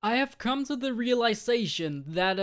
I have come to the realization that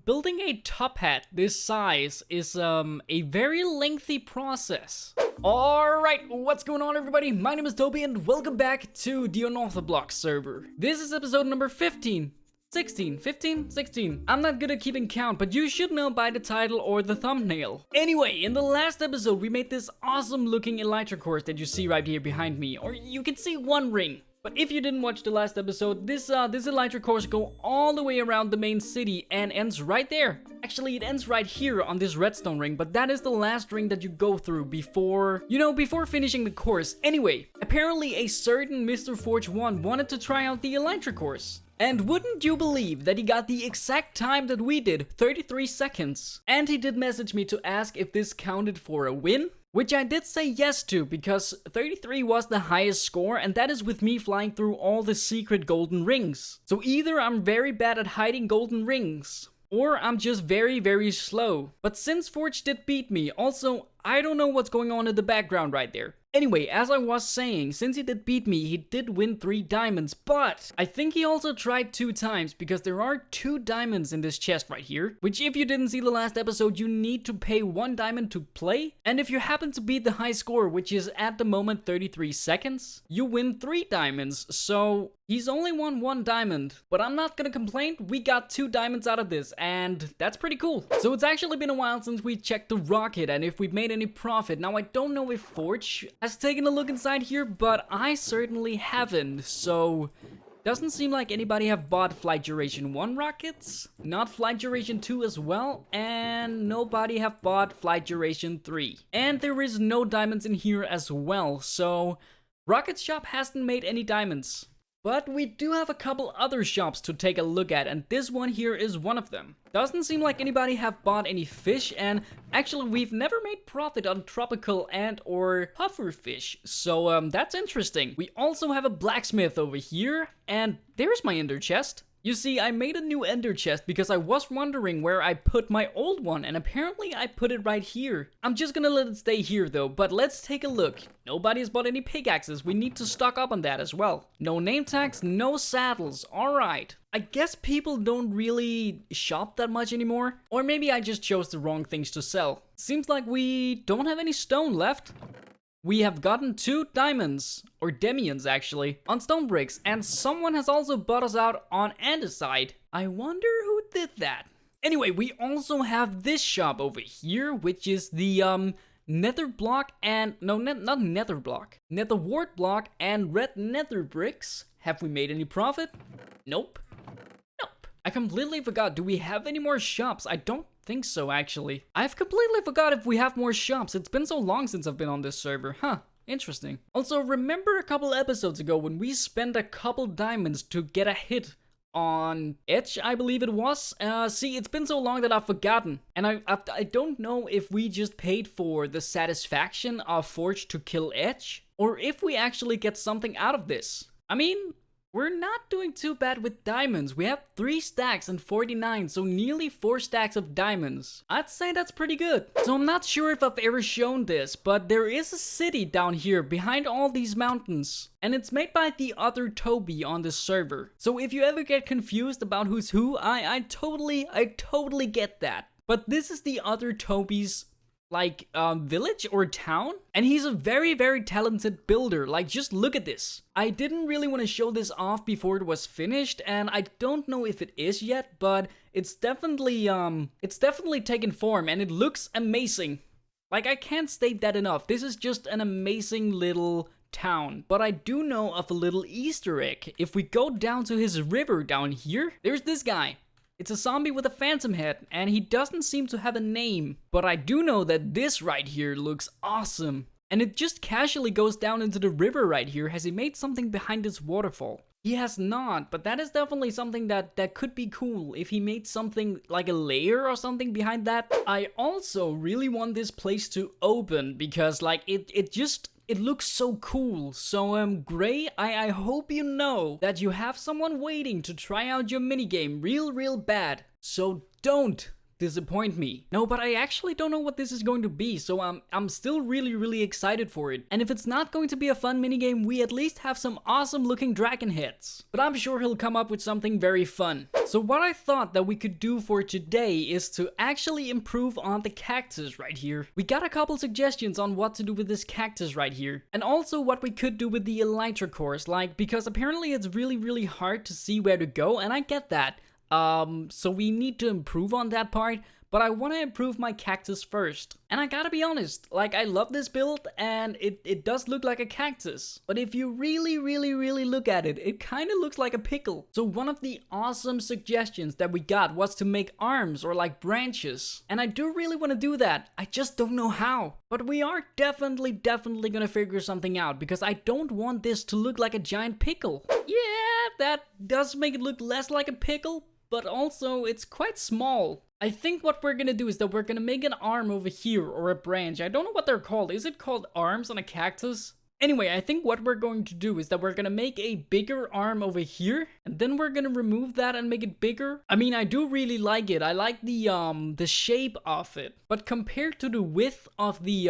building a top hat this size is a very lengthy process. Alright, what's going on everybody? My name is Toby and welcome back to the Unorthoblocks server. This is episode number 15. 16, 15, 16. I'm not good at keeping count, but you should know by the title or the thumbnail. Anyway, in the last episode we made this awesome looking Elytra course that you see right here behind me, or you can see one ring. But if you didn't watch the last episode, this Elytra course go all the way around the main city and ends right there. Actually, it ends right here on this redstone ring, but that is the last ring that you go through before, before finishing the course. Anyway, apparently a certain Mr. ForgeOne wanted to try out the Elytra course. And wouldn't you believe that he got the exact time that we did, 33 seconds. And he did message me to ask if this counted for a win. Which I did say yes to, because 33 was the highest score, and that is with me flying through all the secret golden rings. So either I'm very bad at hiding golden rings, or I'm just very, very slow. But since Forge did beat me, also, I don't know what's going on in the background right there. Anyway, as I was saying, since he did beat me, he did win 3 diamonds, but I think he also tried 2 times, because there are 2 diamonds in this chest right here, which if you didn't see the last episode, you need to pay 1 diamond to play, and if you happen to beat the high score, which is at the moment 33 seconds, you win 3 diamonds, so he's only won 1 diamond, but I'm not gonna complain, we got 2 diamonds out of this, and that's pretty cool. So it's actually been a while since we checked the rocket, and if we've made any profit. Now I don't know if Forge has taken a look inside here, but I certainly haven't, so doesn't seem like anybody have bought flight duration 1 rockets, not flight duration 2 as well, and nobody have bought flight duration 3. And there is no diamonds in here as well, so Rocket Shop hasn't made any diamonds. But we do have a couple other shops to take a look at, and this one here is one of them. Doesn't seem like anybody have bought any fish, and actually we've never made profit on tropical and or puffer fish, so that's interesting. We also have a blacksmith over here, and there's my ender chest. You see, I made a new ender chest because I was wondering where I put my old one, and apparently I put it right here. I'm just gonna let it stay here though, but let's take a look. Nobody's bought any pickaxes, we need to stock up on that as well. No name tags, no saddles, alright. I guess people don't really shop that much anymore, or maybe I just chose the wrong things to sell. Seems like we don't have any stone left. We have gotten 2 diamonds, or demians actually, on stone bricks, and someone has also bought us out on andesite. I wonder who did that. Anyway, we also have this shop over here, which is the nether block and, no, not nether block, nether wart block and red nether bricks. Have we made any profit? Nope. Nope. I completely forgot, do we have any more shops? I don't think so actually. I've completely forgot if we have more shops. It's been so long since I've been on this server. Huh, interesting. Also, remember a couple episodes ago when we spent a couple diamonds to get a hit on Edge, I believe it was? See, it's been so long that I've forgotten. And I don't know if we just paid for the satisfaction of Forge to kill Edge, or if we actually get something out of this. I mean, we're not doing too bad with diamonds. We have 3 stacks and 49, so nearly 4 stacks of diamonds. I'd say that's pretty good. So I'm not sure if I've ever shown this, but there is a city down here behind all these mountains. And it's made by the other Toby on this server. So if you ever get confused about who's who, I totally get that. But this is the other Toby's village or town, and he's a very, very talented builder. Like, just look at this. I didn't really want to show this off before it was finished, and I don't know if it is yet, but it's definitely taken form, and it looks amazing. Like, I can't state that enough. This is just an amazing little town. But I do know of a little Easter egg. If we go down to his river down here, there's this guy. It's a zombie with a phantom head, and he doesn't seem to have a name. But I do know that this right here looks awesome. And it just casually goes down into the river right here. Has he made something behind this waterfall? He has not, but that is definitely something that could be cool if he made something like a layer or something behind that. I also really want this place to open because like it looks so cool. So Gray, I hope you know that you have someone waiting to try out your minigame real bad. So don't disappoint me. No, but I actually don't know what this is going to be, so I'm still really excited for it. And if it's not going to be a fun minigame, we at least have some awesome looking dragon heads. But I'm sure he'll come up with something very fun. So what I thought that we could do for today is to actually improve on the cactus right here. We got a couple suggestions on what to do with this cactus right here. And also what we could do with the Elytra course, like, because apparently it's really hard to see where to go, and I get that. So we need to improve on that part, but I want to improve my cactus first. And I gotta be honest, like, I love this build, and it does look like a cactus. But if you really look at it, it kind of looks like a pickle. So one of the awesome suggestions that we got was to make arms or like branches. And I do really want to do that, I just don't know how. But we are definitely gonna figure something out, because I don't want this to look like a giant pickle. Yeah, that does make it look less like a pickle, but also it's quite small. I think what we're gonna do is that we're gonna make an arm over here, or a branch. I don't know what they're called. Is it called arms on a cactus? Anyway, I think what we're going to do is that we're gonna make a bigger arm over here, and then we're gonna remove that and make it bigger. I mean, I do really like it. I like the shape of it. But compared to the width of the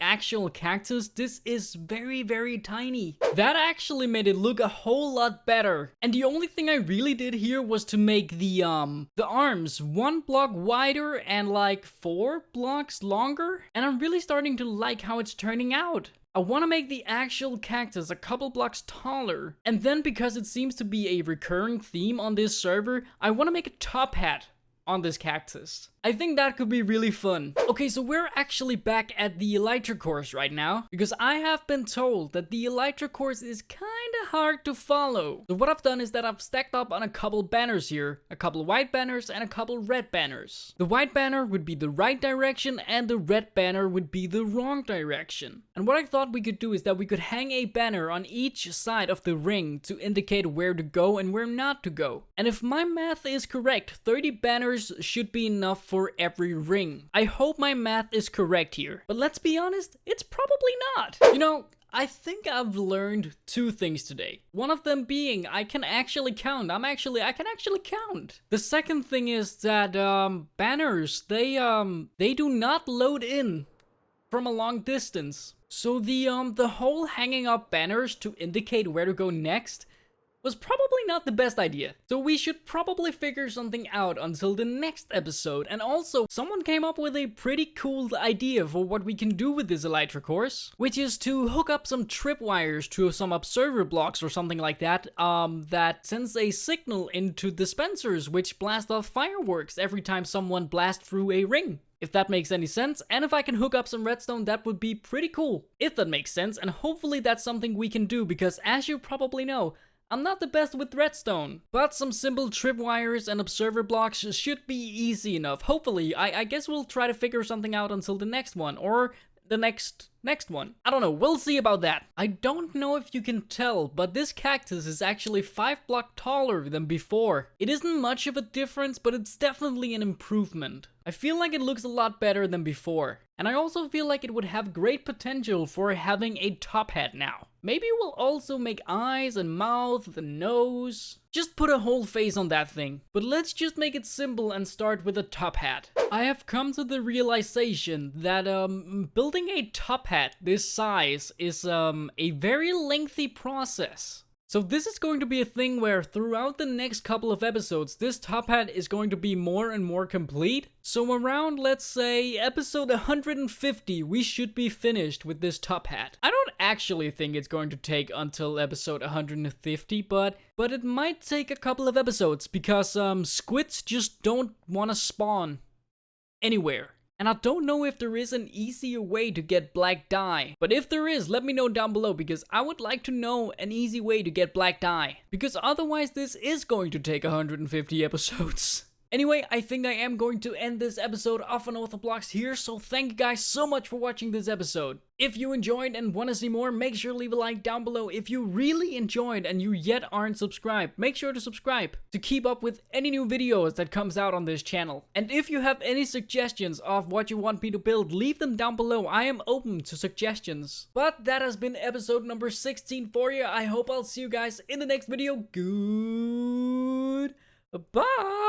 actual cactus, this is very tiny. That actually made it look a whole lot better. And the only thing I really did here was to make the arms 1 block wider and like 4 blocks longer. And I'm really starting to like how it's turning out. I want to make the actual cactus a couple blocks taller, and then because it seems to be a recurring theme on this server, I want to make a top hat on this cactus. I think that could be really fun. Okay, so we're actually back at the Elytra course right now, because I have been told that the Elytra course is kinda hard to follow. So what I've done is that I've stacked up on a couple banners here, a couple white banners and a couple red banners. The white banner would be the right direction and the red banner would be the wrong direction. And what I thought we could do is that we could hang a banner on each side of the ring to indicate where to go and where not to go. And if my math is correct, 30 banners should be enough for every ring. I hope my math is correct here, but let's be honest, it's probably not. You know, I think I've learned 2 things today. One of them being I can actually count. I can actually count. The second thing is that banners, they do not load in from a long distance. So the whole hanging up banners to indicate where to go next was probably not the best idea. So we should probably figure something out until the next episode. And also, someone came up with a pretty cool idea for what we can do with this Elytra course, which is to hook up some tripwires to some observer blocks or something like that, that sends a signal into dispensers which blast off fireworks every time someone blasts through a ring. If that makes any sense, and if I can hook up some redstone, that would be pretty cool. If that makes sense, and hopefully that's something we can do, because as you probably know, I'm not the best with redstone, but some simple tripwires and observer blocks should be easy enough. Hopefully, I guess we'll try to figure something out until the next one, or the next one. I don't know, we'll see about that. I don't know if you can tell, but this cactus is actually 5 blocks taller than before. It isn't much of a difference, but it's definitely an improvement. I feel like it looks a lot better than before. And I also feel like it would have great potential for having a top hat now. Maybe we'll also make eyes and mouth and nose. Just put a whole face on that thing. But let's just make it simple and start with a top hat. I have come to the realization that building a top hat this size is a very lengthy process. So this is going to be a thing where throughout the next couple of episodes, this top hat is going to be more and more complete. So around, let's say, episode 150, we should be finished with this top hat. I don't actually think it's going to take until episode 150, but it might take a couple of episodes because squids just don't want to spawn anywhere. And I don't know if there is an easier way to get black dye. But if there is, let me know down below, because I would like to know an easy way to get black dye. Because otherwise this is going to take 150 episodes. Anyway, I think I am going to end this episode of Unorthoblocks here, so thank you guys so much for watching this episode. If you enjoyed and want to see more, make sure to leave a like down below. If you really enjoyed and you yet aren't subscribed, make sure to subscribe to keep up with any new videos that comes out on this channel. And if you have any suggestions of what you want me to build, leave them down below. I am open to suggestions. But that has been episode number 16 for you. I hope I'll see you guys in the next video. Good. Bye.